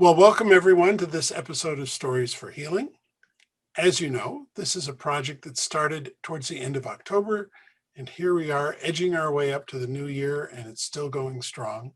Well, welcome everyone to this episode of Stories for Healing. As you know, this is a project that started towards the end of October, and here we are edging our way up to the new year, and it's still going strong.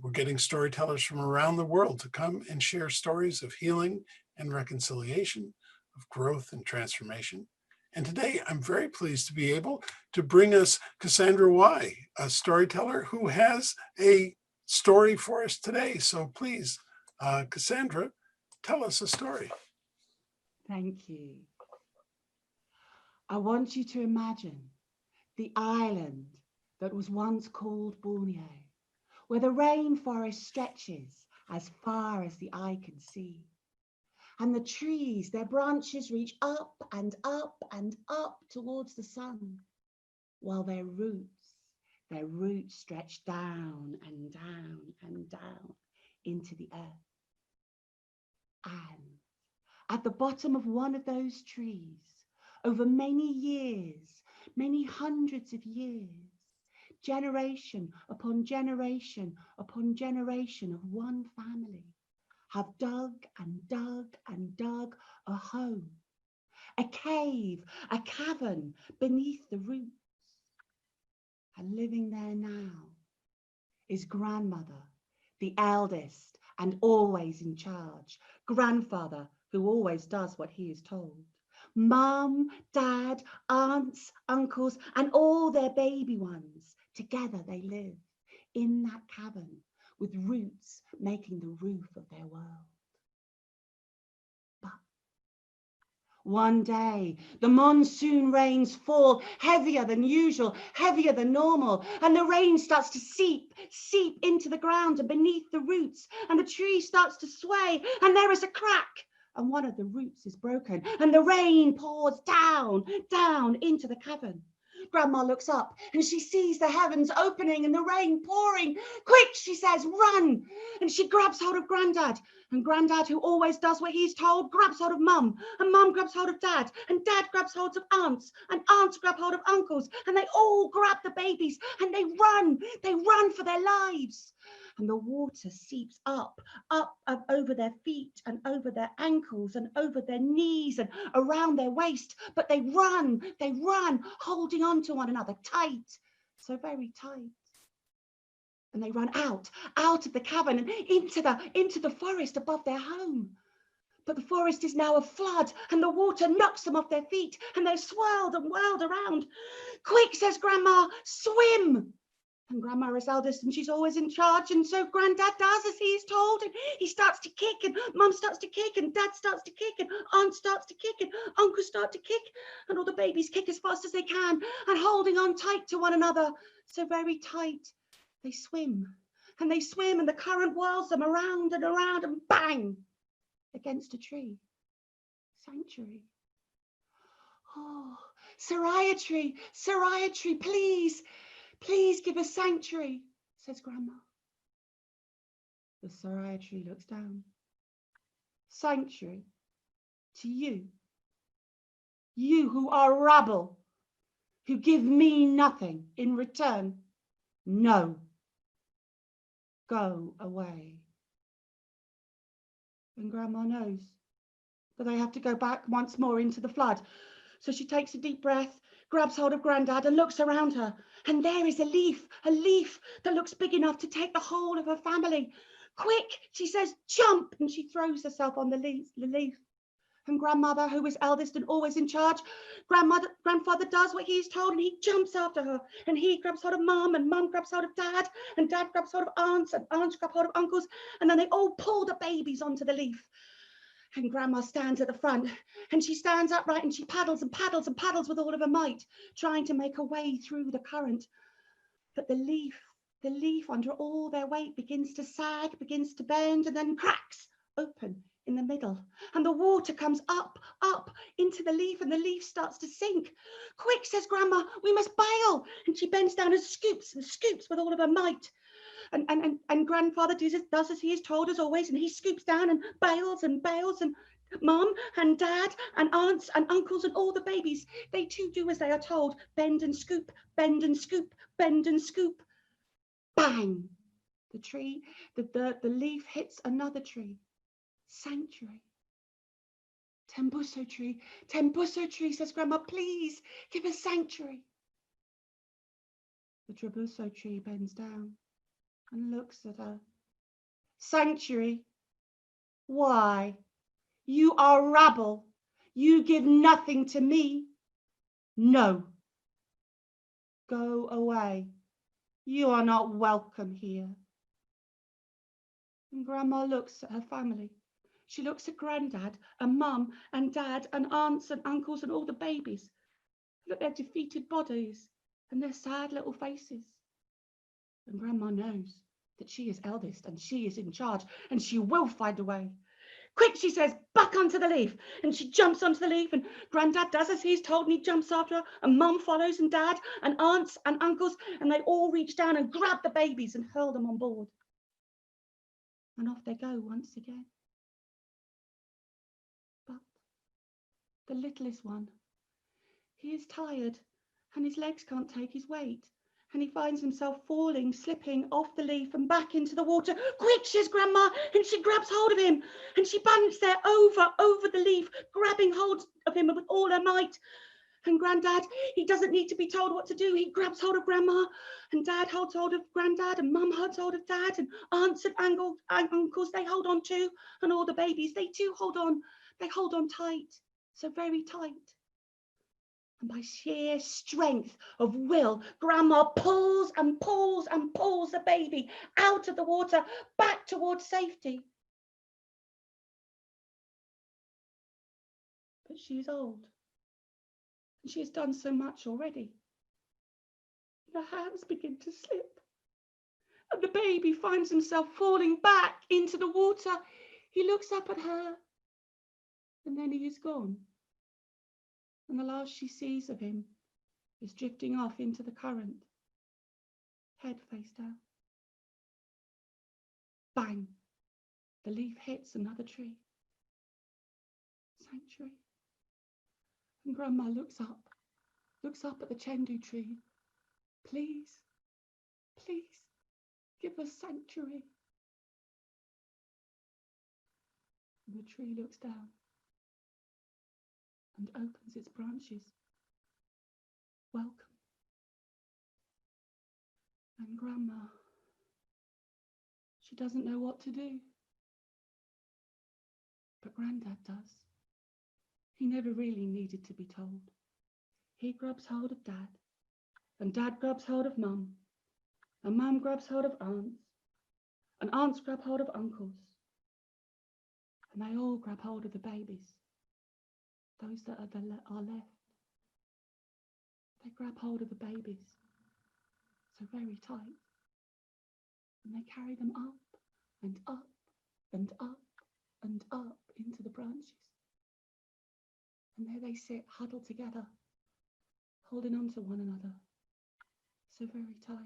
We're getting storytellers from around the world to come and share stories of healing and reconciliation, of growth and transformation. And today, I'm very pleased to be able to bring us Cassandra Wye, a storyteller who has a story for us today. So please, Cassandra, tell us a story. Thank you. I want you to imagine the island that was once called Borneo, where the rainforest stretches as far as the eye can see. And the trees, their branches reach up and up and up towards the sun, while their roots stretch down and down and down into the earth. And at the bottom of one of those trees, over many years, many hundreds of years, generation upon generation upon generation of one family have dug and dug and dug a home, a cave, a cavern beneath the roots. And living there now is grandmother, the eldest and always in charge, grandfather, who always does what he is told, mum, dad, aunts, uncles, and all their baby ones. Together they live in that cavern with roots making the roof of their world. But one day, the monsoon rains fall heavier than usual, heavier than normal, and the rain starts to seep into the ground and beneath the roots, and the tree starts to sway, and there is a crack, and one of the roots is broken, and the rain pours down into the cavern. Grandma looks up and she sees the heavens opening and the rain pouring. Quick, she says, run! And she grabs hold of Grandad. And Grandad, who always does what he's told, grabs hold of Mum. And Mum grabs hold of Dad. And Dad grabs hold of aunts. And aunts grab hold of uncles. And they all grab the babies and they run for their lives. And the water seeps up over their feet and over their ankles and over their knees and around their waist. But they run, holding on to one another tight, so very tight. And they run out of the cavern and into the forest above their home. But the forest is now a flood and the water knocks them off their feet and they're swirled and whirled around. Quick, says Grandma, swim! And Grandma is eldest and she's always in charge, and so Grandad does as he's told, and he starts to kick, and Mum starts to kick, and Dad starts to kick, and Aunt starts to kick, and Uncles start to kick, and all the babies kick as fast as they can, and holding on tight to one another, so very tight, they swim, and the current whirls them around and around, and bang, against a tree. Sanctuary. Oh, Sariah tree, please give us sanctuary, says Grandma. The Sariah tree looks down. Sanctuary to you who are rabble, who give me nothing in return. No, go away. And Grandma knows that they have to go back once more into the flood. So she takes a deep breath, grabs hold of Grandad and looks around her. And there is a leaf that looks big enough to take the whole of her family. Quick, she says, jump, and she throws herself on the leaf. And Grandmother, who is eldest and always in charge, Grandfather does what he's told and he jumps after her. And he grabs hold of Mum and Mum grabs hold of Dad and Dad grabs hold of aunts and aunts grab hold of uncles. And then they all pull the babies onto the leaf. And Grandma stands at the front and she stands upright and she paddles and paddles and paddles with all of her might, trying to make her way through the current. But the leaf under all their weight begins to sag, begins to bend, and then cracks open in the middle. And the water comes up into the leaf and the leaf starts to sink. Quick, says Grandma, we must bail. And she bends down and scoops with all of her might. And Grandfather does as he is told as always, and he scoops down and bails, and Mum and Dad and aunts and uncles and all the babies, they too do as they are told, bend and scoop, bend and scoop, bend and scoop. Bang! The tree, the leaf hits another tree. Sanctuary. Tembuso tree, says Grandma, please give us sanctuary. The Trabuso tree bends down and looks at her. Sanctuary? Why? You are rabble. You give nothing to me. No. Go away. You are not welcome here. And Grandma looks at her family. She looks at Grandad and Mum and Dad and aunts and uncles and all the babies. Look at their defeated bodies and their sad little faces. And Grandma knows that she is eldest and she is in charge and she will find a way. Quick, she says, buck onto the leaf. And she jumps onto the leaf and Grandad does as he's told and he jumps after her and Mum follows and Dad and aunts and uncles and they all reach down and grab the babies and hurl them on board. And off they go once again. But the littlest one, he is tired and his legs can't take his weight. And he finds himself falling, slipping off the leaf and back into the water. Quick, says Grandma, and she grabs hold of him. And she bounces there over the leaf, grabbing hold of him with all her might. And Grandad, he doesn't need to be told what to do. He grabs hold of Grandma, and Dad holds hold of Grandad, and Mum holds hold of Dad, and aunts and uncles, they hold on too. And all the babies, they too hold on. They hold on tight, so very tight. And by sheer strength of will, Grandma pulls and pulls and pulls the baby out of the water, back towards safety. But she is old, and she has done so much already. Her hands begin to slip, and the baby finds himself falling back into the water. He looks up at her, and then he is gone. And the last she sees of him is drifting off into the current, head face down. Bang! The leaf hits another tree. Sanctuary. And Grandma looks up at the Chendu tree. Please, please, give us sanctuary. And the tree looks down and opens its branches. Welcome. And Grandma, she doesn't know what to do. But Grandad does. He never really needed to be told. He grabs hold of Dad, and Dad grabs hold of Mum, and Mum grabs hold of aunts, and aunts grab hold of uncles, and they all grab hold of the babies, those that are left. They grab hold of the babies, so very tight, and they carry them up and up and up and up into the branches. And there they sit, huddled together, holding on to one another, so very tight.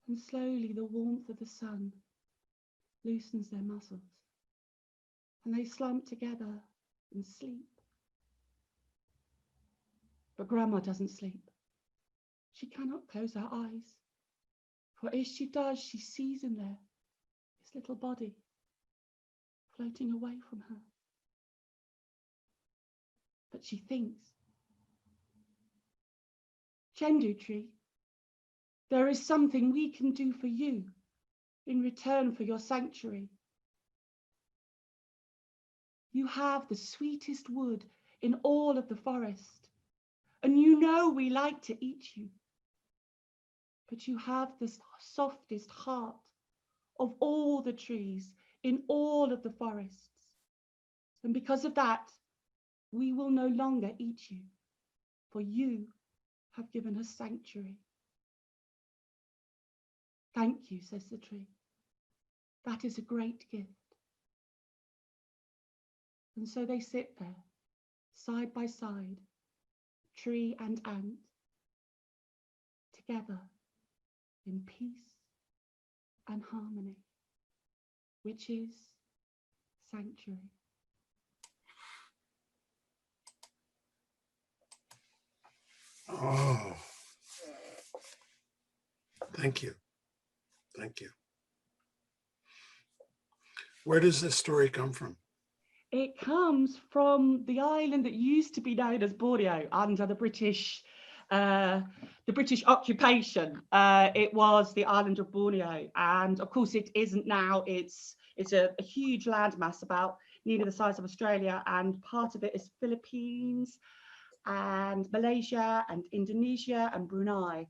And slowly the warmth of the sun loosens their muscles, and they slump together and sleep. But Grandma doesn't sleep. She cannot close her eyes, for if she does, she sees in there this little body floating away from her. But she thinks, Chendu tree, there is something we can do for you in return for your sanctuary. You have the sweetest wood in all of the forest, and you know we like to eat you. But you have the softest heart of all the trees in all of the forests. And because of that, we will no longer eat you, for you have given us sanctuary. Thank you, says the tree. That is a great gift. And so they sit there, side by side, tree and ant, together in peace and harmony, which is sanctuary. Oh, thank you. Thank you. Where does this story come from? It comes from the island that used to be known as Borneo under the British occupation. It was the island of Borneo, and of course it isn't now. It's a huge landmass, about nearly the size of Australia, and part of it is Philippines and Malaysia and Indonesia and Brunei.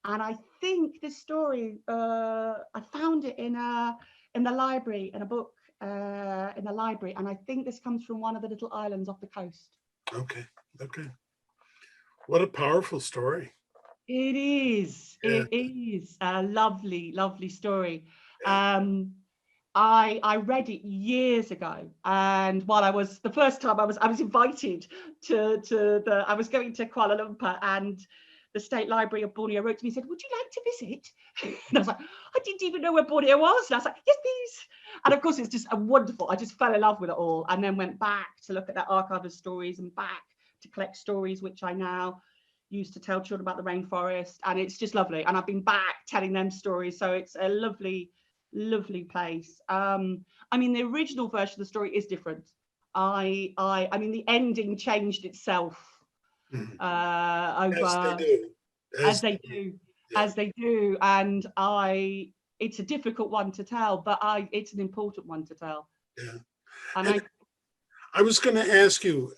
And I think this story, I found it in the library, in a book in the library, and I think this comes from one of the little islands off the coast. Okay. Okay. What a powerful story. It is. Yeah. It is a lovely, lovely story. Yeah. I read it years ago, and while I was the first time I was invited to I was going to Kuala Lumpur, and the State Library of Borneo wrote to me and said, "Would you like to visit?" And I was like, I didn't even know where Borneo was. And I was like, "Yes, please." And of course, it's just a wonderful. I just fell in love with it all, and then went back to look at that archive of stories and back to collect stories, which I now use to tell children about the rainforest, and it's just lovely. And I've been back telling them stories, so it's a lovely place. I mean, the original version of the story is different. I mean, the ending changed itself Mhm. over As they do. as they do, Yeah. as they do, and it's a difficult one to tell, but it's an important one to tell. Yeah. And And I was going to ask you,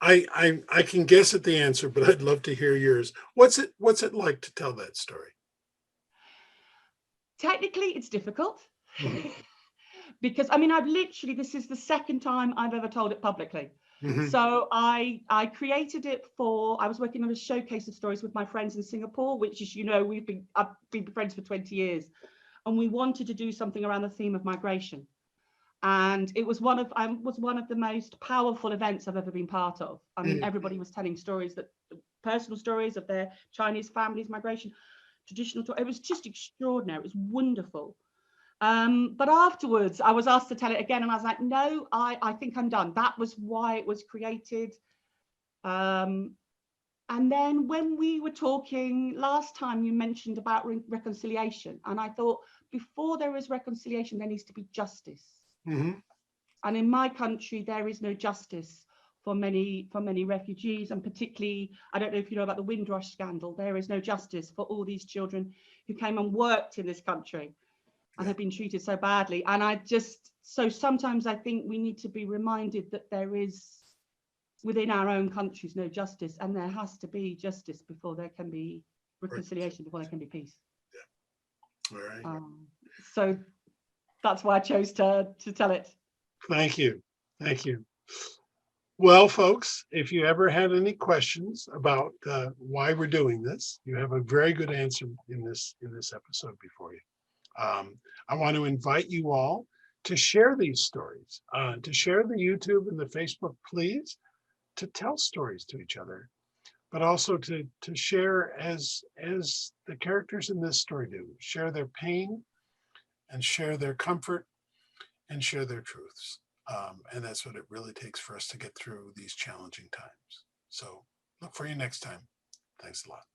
I can guess at the answer, but I'd love to hear yours. What's it like to tell that story? technically, it's difficult. Mhm. Because I mean, this is the second time I've ever told it publicly. Mhm. So I created it I was working on a showcase of stories with my friends in Singapore, which is, I've been friends for 20 years. And we wanted to do something around the theme of migration. And it was one of the most powerful events I've ever been part of. I mean, everybody was telling stories, personal stories of their Chinese families' migration, traditional. It was just extraordinary. It was wonderful. But afterwards, I was asked to tell it again, and I was like, no, I think I'm done. That was why it was created. And then when we were talking last time, you mentioned about reconciliation, and I thought, before there is reconciliation, there needs to be justice. Mhm. And in my country, there is no justice for many refugees, and particularly, I don't know if you know about the Windrush scandal. There is no justice for all these children who came and worked in this country and have been treated so badly. And so sometimes I think we need to be reminded that there is, within our own countries, no justice, and there has to be justice before there can be reconciliation, before there can be peace. All right. So that's why I chose to tell it. Thank you. Thank you. Well, folks, if you ever had any questions about why we're doing this, you have a very good answer in this episode before you. I want to invite you all to share these stories, to share the YouTube and the Facebook, please, to tell stories to each other, but also to share as the characters in this story do, share their pain and share their comfort and share their truths. And that's what it really takes for us to get through these challenging times. So look for you next time. Thanks a lot.